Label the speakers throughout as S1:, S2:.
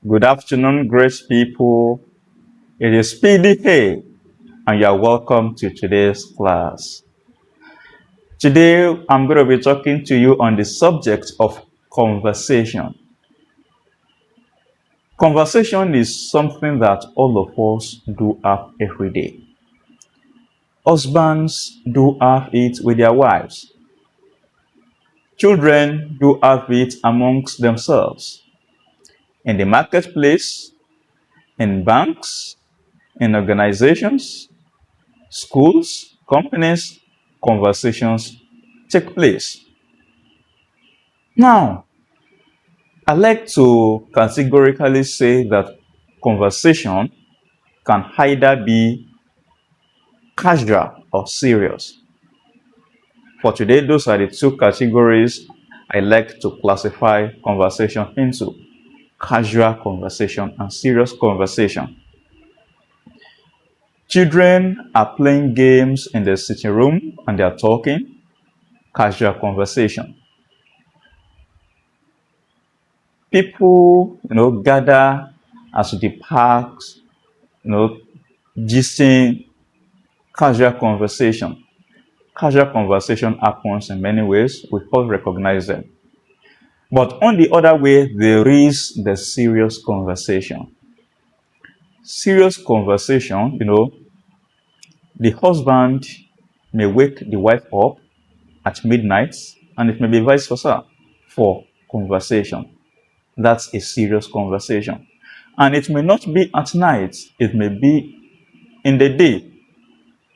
S1: Good afternoon, great people. It is PDA, and you are welcome to today's class. Today, I'm going to be talking to you on the subject of conversation. Conversation is something that all of us do have every day. Husbands do have it with their wives. Children do have it amongst themselves. In the marketplace, in banks, in organizations, schools, companies, conversations take place. Now, I like to categorically say that conversation can either be casual or serious. For today, those are the two categories I like to classify conversation into: casual conversation and serious conversation. Children are playing games in the sitting room and they are talking, casual conversation. People, gather at the parks, gisting, casual conversation. Casual conversation happens in many ways. We all recognize them. But on the other way, there is the serious conversation. Serious conversation, the husband may wake the wife up at midnight, and it may be vice versa for conversation. That's a serious conversation. And it may not be at night, it may be in the day,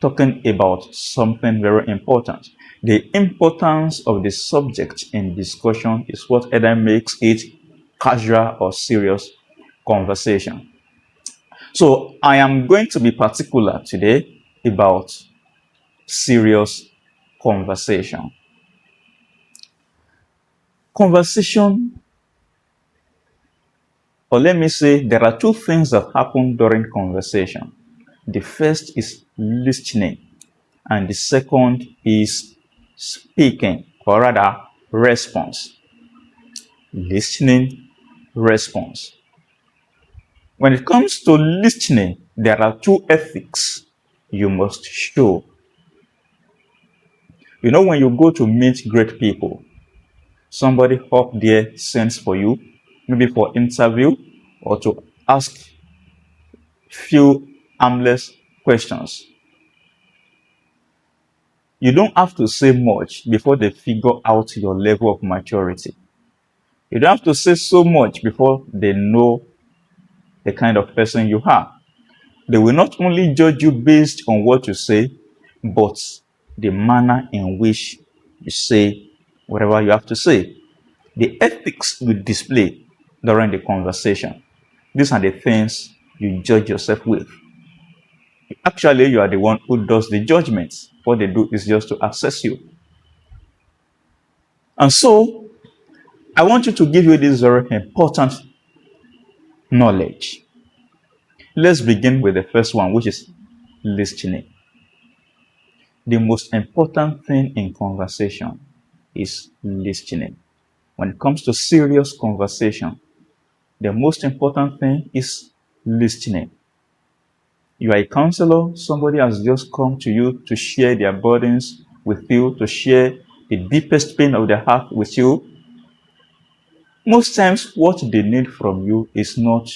S1: talking about something very important. The importance of the subject in discussion is what either makes it casual or serious conversation. So I am going to be particular today about serious conversation. Conversation, or let me say, there are two things that happen during conversation. The first is listening, and the second is speaking, or rather, response. Listening, response. When it comes to listening, there are two ethics you must show. When you go to meet great people, somebody up there sends for you, maybe for interview or to ask few harmless questions. You don't have to say much before they figure out your level of maturity. You don't have to say so much before they know the kind of person you are. They will not only judge you based on what you say, but the manner in which you say whatever you have to say. The ethics you display during the conversation. These are the things you judge yourself with. Actually, you are the one who does the judgments. What they do is just to assess you. And so, I want you to give you this very important knowledge. Let's begin with the first one, which is listening. The most important thing in conversation is listening. When it comes to serious conversation, the most important thing is listening. You are a counselor, somebody has just come to you to share their burdens with you, to share the deepest pain of their heart with you. Most times, what they need from you is not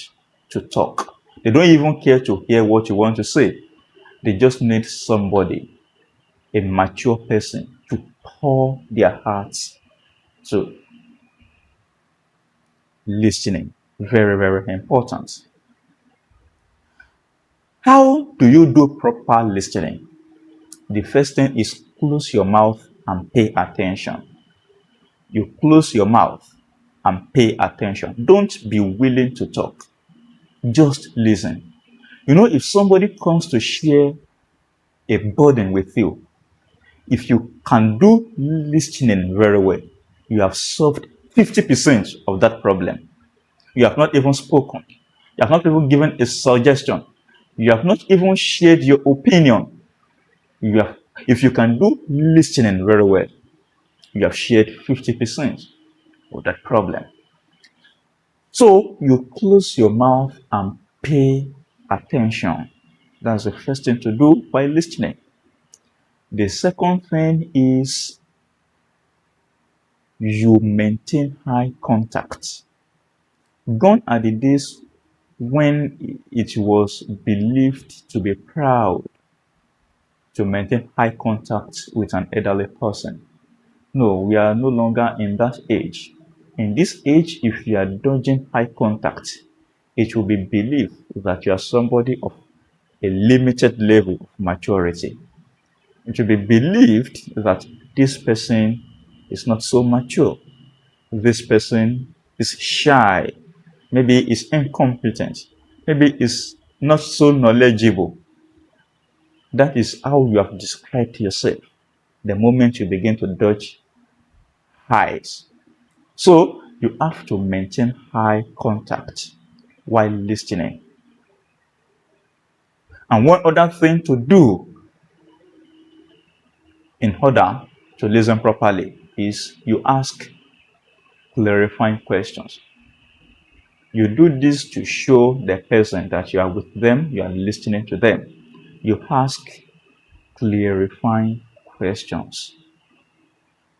S1: to talk. They don't even care to hear what you want to say. They just need somebody, a mature person, to pour their hearts to. Listening, very, very important. How do you do proper listening? The first thing is close your mouth and pay attention. You close your mouth and pay attention. Don't be willing to talk. Just listen. If somebody comes to share a burden with you, if you can do listening very well, you have solved 50% of that problem. You have not even spoken. You have not even given a suggestion. You have not even shared your opinion. If you can do listening very well, you have shared 50% of that problem. So you close your mouth and pay attention. That's the first thing to do while listening. The second thing is you maintain eye contact. Gone are the days when it was believed to be proud to maintain eye contact with an elderly person. No, we are no longer in that age. In this age, if you are dodging eye contact, it will be believed that you are somebody of a limited level of maturity. It will be believed that this person is not so mature. This person is shy. Maybe is incompetent. Maybe is not so knowledgeable. That is how you have described yourself the moment you begin to dodge eyes. So you have to maintain eye contact while listening. And one other thing to do in order to listen properly is you ask clarifying questions. You do this to show the person that you are with them, you are listening to them. You ask clarifying questions.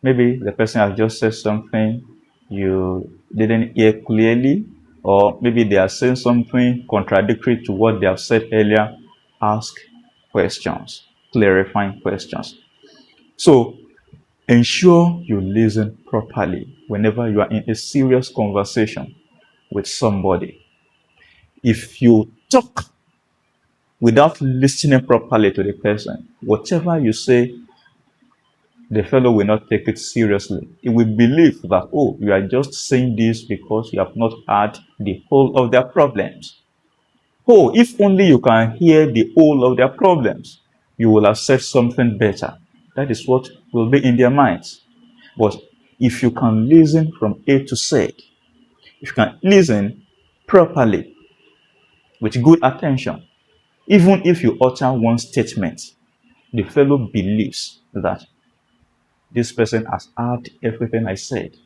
S1: Maybe the person has just said something you didn't hear clearly, or maybe they are saying something contradictory to what they have said earlier. Ask questions, clarifying questions. So ensure you listen properly whenever you are in a serious conversation with somebody. If you talk without listening properly to the person, whatever you say, the fellow will not take it seriously. He will believe that, oh, you are just saying this because you have not heard the whole of their problems. Oh, if only you can hear the whole of their problems, you will have said something better. That is what will be in their minds. But if you can listen from A to Z, if you can listen properly with good attention, even if you utter one statement, the fellow believes that this person has heard everything I said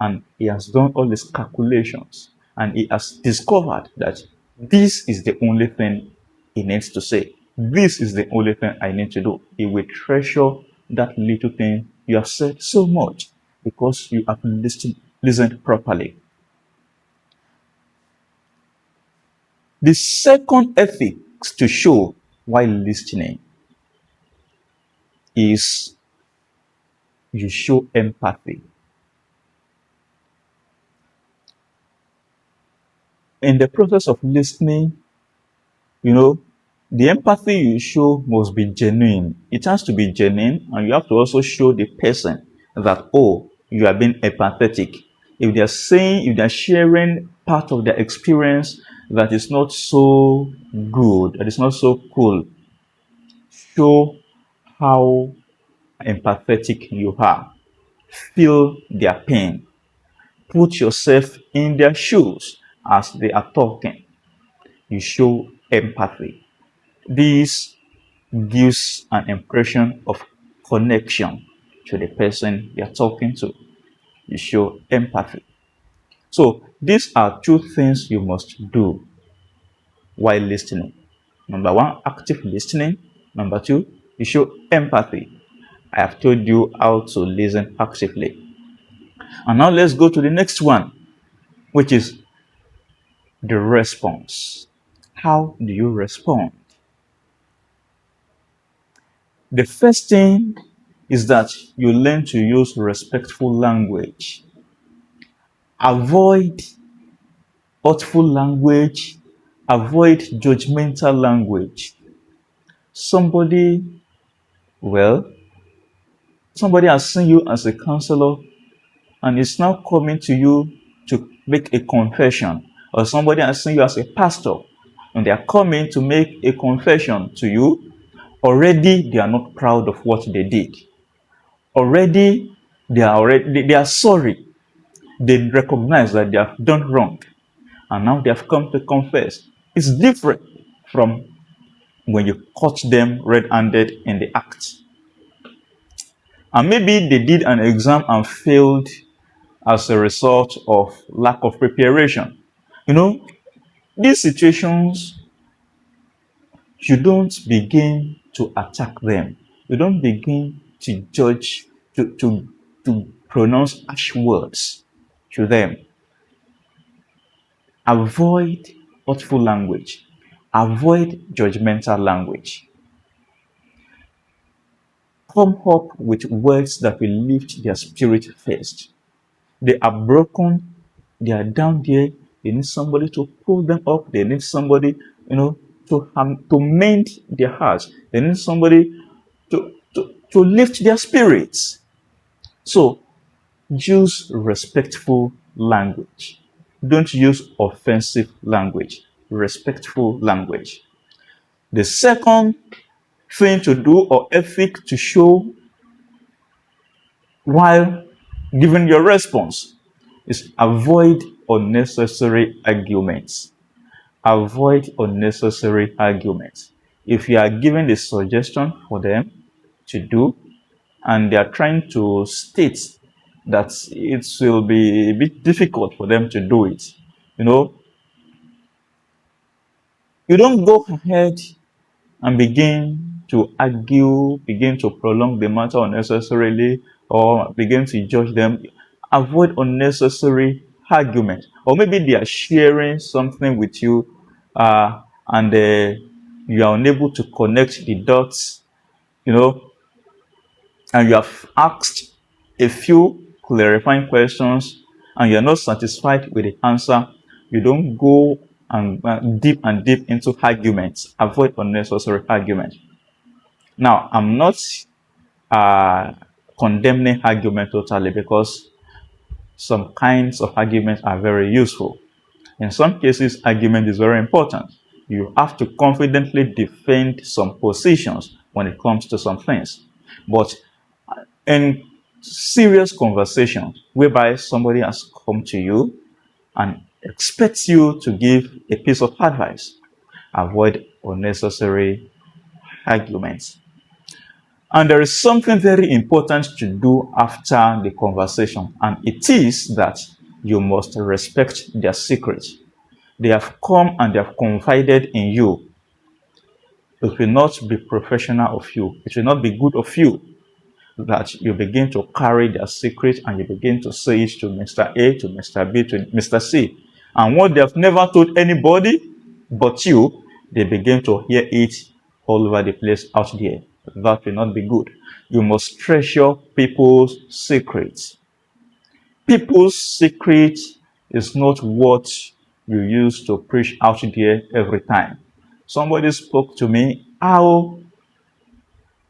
S1: and he has done all his calculations and he has discovered that this is the only thing he needs to say. This is the only thing I need to do. He will treasure that little thing you have said so much because you have listened properly. The second ethics to show while listening is you show empathy. In the process of listening, the empathy you show must be genuine. It has to be genuine, and you have to also show the person that, oh, you are being empathetic. If they are sharing part of their experience that is not so good, that is not so cool, show how empathetic you are. Feel their pain. Put yourself in their shoes as they are talking. You show empathy. This gives an impression of connection to the person you're talking to. You show empathy. So these are two things you must do while listening. Number one, active listening. Number two, you show empathy. I have told you how to listen actively. And now let's go to the next one, which is the response. How do you respond? The first thing is that you learn to use respectful language. Avoid hurtful language. Avoid judgmental language. Somebody, well, somebody has seen you as a counselor and is now coming to you to make a confession. Or somebody has seen you as a pastor and they are coming to make a confession to you. Already they are not proud of what they did. Already they are sorry. They recognize that they have done wrong and now they have come to confess. It's different from when you caught them red-handed in the act. And maybe they did an exam and failed as a result of lack of preparation. You know, these situations, you don't begin to attack them. You don't begin to judge, to pronounce harsh words to them. Avoid hurtful language. Avoid judgmental language. Come up with words that will lift their spirit first. They are broken. They are down there. They need somebody to pull them up. They need somebody, to mend their hearts. They need somebody to lift their spirits. So use respectful language. Don't use offensive language. Respectful language. The second thing to do, or ethic to show while giving your response, is avoid unnecessary arguments. Avoid unnecessary arguments. If you are giving a suggestion for them to do, and they are trying to state that it will be a bit difficult for them to do it, you don't go ahead and begin to argue, begin to prolong the matter unnecessarily, or begin to judge them. Avoid unnecessary argument. Or maybe they are sharing something with you, and you are unable to connect the dots, and you have asked a few clarifying questions, and you're not satisfied with the answer. You don't go and deep into arguments. Avoid unnecessary arguments. Now, I'm not condemning argument totally, because some kinds of arguments are very useful. In some cases, argument is very important. You have to confidently defend some positions when it comes to some things. But in serious conversations whereby somebody has come to you and expects you to give a piece of advice, avoid unnecessary arguments. And there is something very important to do after the conversation, and it is that you must respect their secret. They have come and they have confided in you. It will not be professional of you. It will not be good of you that you begin to carry their secret and you begin to say it to Mr. A, to Mr. B, to Mr. C. And what they have never told anybody but you, they begin to hear it all over the place out there. That will not be good. You must treasure people's secrets. People's secret is not what you use to preach out there every time. Somebody spoke to me how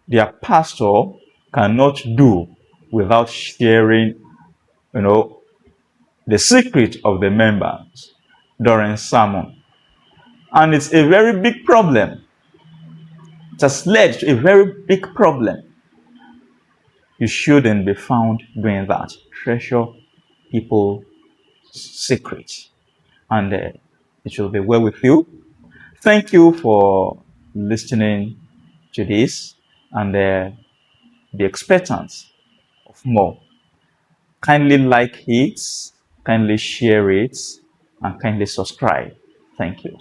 S1: their pastor cannot do without sharing, the secret of the members during sermon. And it's a very big problem. It has led to a very big problem. You shouldn't be found doing that. Treasure people's secrets, and it will be well with you. Thank you for listening to this, and be expectant of more. Kindly like it, kindly share it, and kindly subscribe. Thank you.